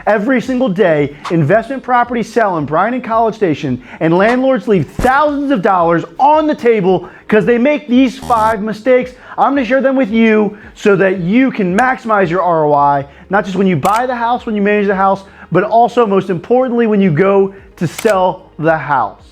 Every single day, investment properties sell in Bryan and College Station, and landlords leave thousands of dollars on the table because they make these 5 mistakes. I'm going to share them with you so that you can maximize your ROI, not just when you buy the house, when you manage the house, but also most importantly when you go to sell the house.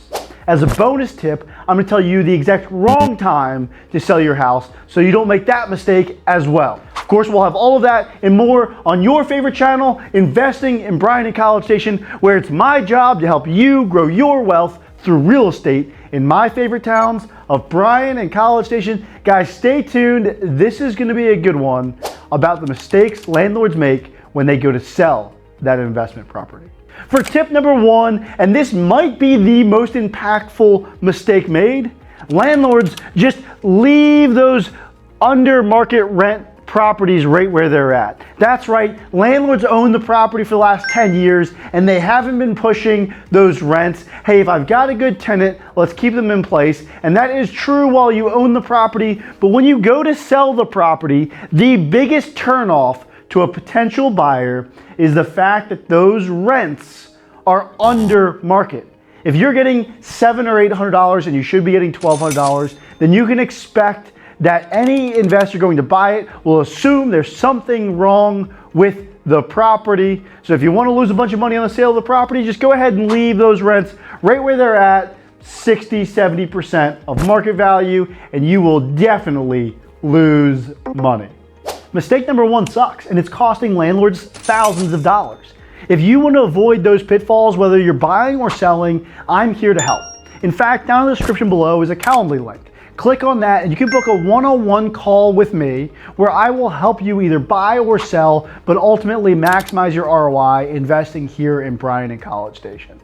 As a bonus tip, I'm going to tell you the exact wrong time to sell your house so you don't make that mistake as well. Of course, we'll have all of that and more on your favorite channel, Investing in Bryan and College Station, where it's my job to help you grow your wealth through real estate in my favorite towns of Bryan and College Station. Guys, stay tuned. This is going to be a good one about the mistakes landlords make when they go to sell that investment property. For tip number 1, and this might be the most impactful mistake made, landlords just leave those under market rent properties right where they're at. That's right, landlords own the property for the last 10 years and they haven't been pushing those rents. Hey, if I've got a good tenant, let's keep them in place. And that is true while you own the property, but when you go to sell the property, the biggest turnoff to a potential buyer is the fact that those rents are under market. If you're getting $700 or $800 and you should be getting $1,200, then you can expect that any investor going to buy it will assume there's something wrong with the property. So if you want to lose a bunch of money on the sale of the property, just go ahead and leave those rents right where they're at, 60-70% of market value, and you will definitely lose money. Mistake number 1 sucks, and it's costing landlords thousands of dollars. If you want to avoid those pitfalls, whether you're buying or selling, I'm here to help. In fact, down in the description below is a Calendly link. Click on that and you can book a one-on-one call with me where I will help you either buy or sell, but ultimately maximize your ROI investing here in Bryan and College Station.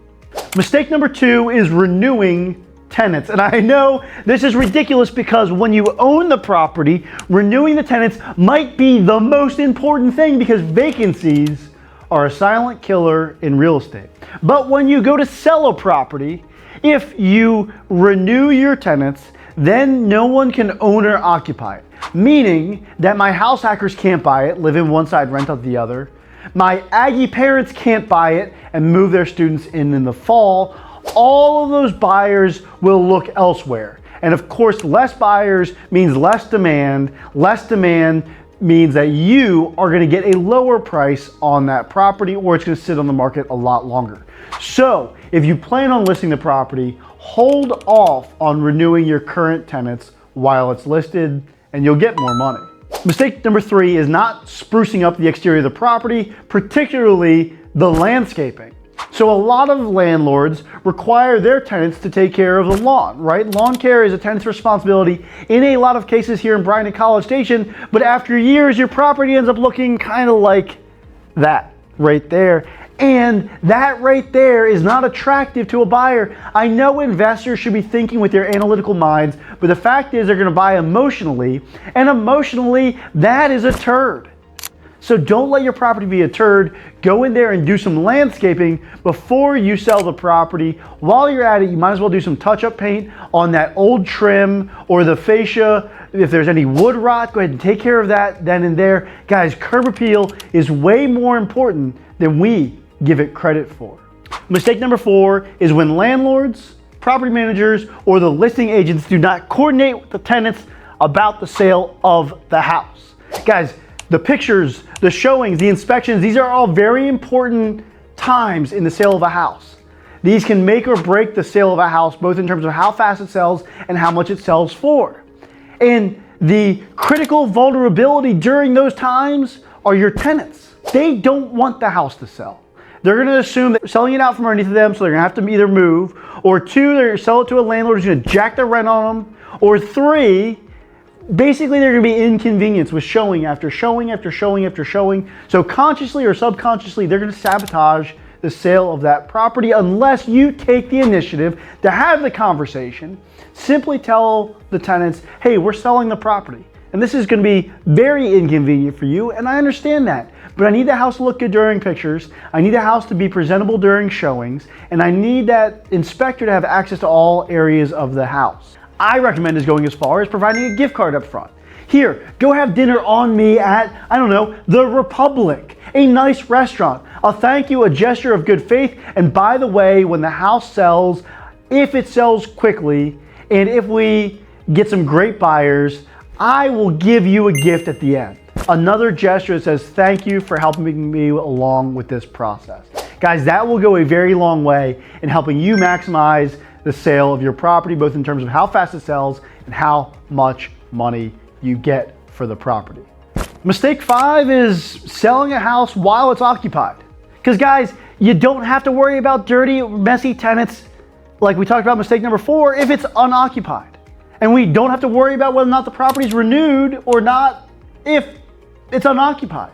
Mistake number 2 is renewing tenants. And I know this is ridiculous because when you own the property, renewing the tenants might be the most important thing because vacancies are a silent killer in real estate. But when you go to sell a property, if you renew your tenants, then no one can own or occupy it. Meaning that my house hackers can't buy it, live in one side, rent out the other. My Aggie parents can't buy it and move their students in the fall. All of those buyers will look elsewhere. And of course, less buyers means less demand. Less demand means that you are going to get a lower price on that property, or it's going to sit on the market a lot longer. So if you plan on listing the property, hold off on renewing your current tenants while it's listed and you'll get more money. Mistake number 3 is not sprucing up the exterior of the property, particularly the landscaping. So a lot of landlords require their tenants to take care of the lawn, right? Lawn care is a tenant's responsibility in a lot of cases here in Bryan and College Station, but after years, your property ends up looking kind of like that right there. And that right there is not attractive to a buyer. I know investors should be thinking with their analytical minds, but the fact is they're going to buy emotionally, and emotionally, that is a turd. So don't let your property be a turd. Go in there and do some landscaping before you sell the property. While you're at it, you might as well do some touch-up paint on that old trim or the fascia. If there's any wood rot, go ahead and take care of that then and there. Guys, curb appeal is way more important than we give it credit for. Mistake number 4 is when landlords, property managers, or the listing agents do not coordinate with the tenants about the sale of the house. Guys, the pictures, the showings, the inspections, these are all very important times in the sale of a house. These can make or break the sale of a house, both in terms of how fast it sells and how much it sells for. And the critical vulnerability during those times are your tenants. They don't want the house to sell. They're going to assume that selling it out from underneath of them, so they're going to have to either move, or 2, they're going to sell it to a landlord who's going to jack their rent on them, or 3, basically they're going to be inconvenienced with showing after showing after showing after showing. So consciously or subconsciously, they're going to sabotage the sale of that property unless you take the initiative to have the conversation. Simply tell the tenants, hey, we're selling the property. And this is going to be very inconvenient for you, and I understand that. But I need the house to look good during pictures, I need the house to be presentable during showings, and I need that inspector to have access to all areas of the house. I recommend is going as far as providing a gift card up front. Here, go have dinner on me at, I don't know, the Republic. a nice restaurant, a thank you, a gesture of good faith. And by the way, when the house sells, if it sells quickly, and if we get some great buyers, I will give you a gift at the end. Another gesture that says, thank you for helping me along with this process. Guys, that will go a very long way in helping you maximize the sale of your property, both in terms of how fast it sells and how much money you get for the property. Mistake 5 is selling a house while it's occupied. Because guys, you don't have to worry about dirty, messy tenants like we talked about mistake number 4 if it's unoccupied. And we don't have to worry about whether or not the property is renewed or not if it's unoccupied.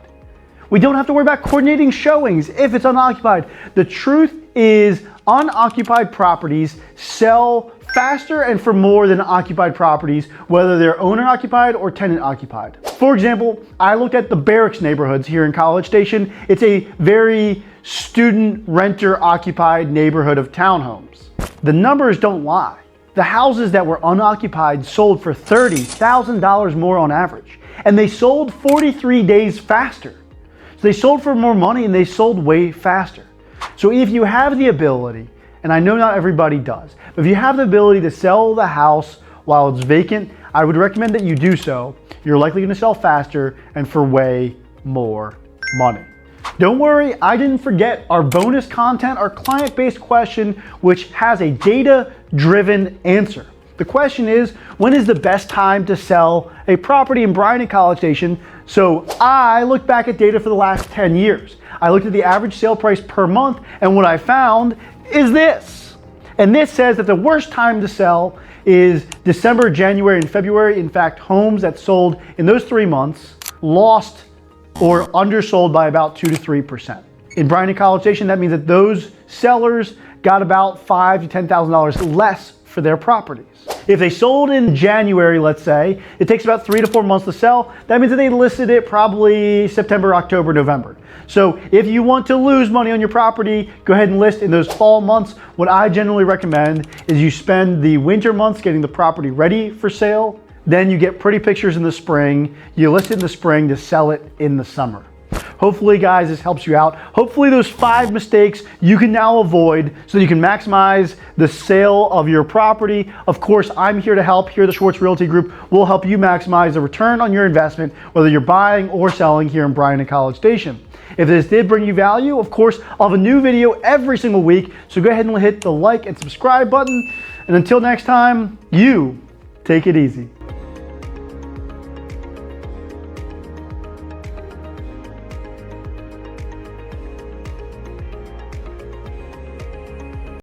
We don't have to worry about coordinating showings if it's unoccupied. The truth is unoccupied properties sell faster and for more than occupied properties, whether they're owner occupied or tenant occupied. For example, I looked at the barracks neighborhoods here in College Station. It's a very student renter occupied neighborhood of townhomes. The numbers don't lie. The houses that were unoccupied sold for $30,000 more on average, and they sold 43 days faster. So they sold for more money and they sold way faster. So if you have the ability, and I know not everybody does, but if you have the ability to sell the house while it's vacant, I would recommend that you do so. You're likely going to sell faster and for way more money. Don't worry, I didn't forget our bonus content, our client-based question, which has a data-driven answer. The question is, when is the best time to sell a property in Bryan-College Station? So I looked back at data for the last 10 years. I looked at the average sale price per month, and what I found is this. And this says that the worst time to sell is December, January, and February. In fact, homes that sold in those 3 months lost or undersold by about 2 to 3%. In Bryan-College Station, that means that those sellers got about $5,000 to $10,000 less for their properties. If they sold in January, let's say, it takes about 3 to 4 months to sell. That means that they listed it probably September, October, November. So if you want to lose money on your property, go ahead and list in those fall months. What I generally recommend is you spend the winter months getting the property ready for sale. Then you get pretty pictures in the spring. You list it in the spring to sell it in the summer. Hopefully, guys, this helps you out. Hopefully those 5 mistakes you can now avoid so that you can maximize the sale of your property. Of course, I'm here to help. Here at the Schwartz Realty Group, we'll help you maximize the return on your investment, whether you're buying or selling here in Bryan-College Station. If this did bring you value, of course, I'll have a new video every single week. So go ahead and hit the like and subscribe button. And until next time, you take it easy.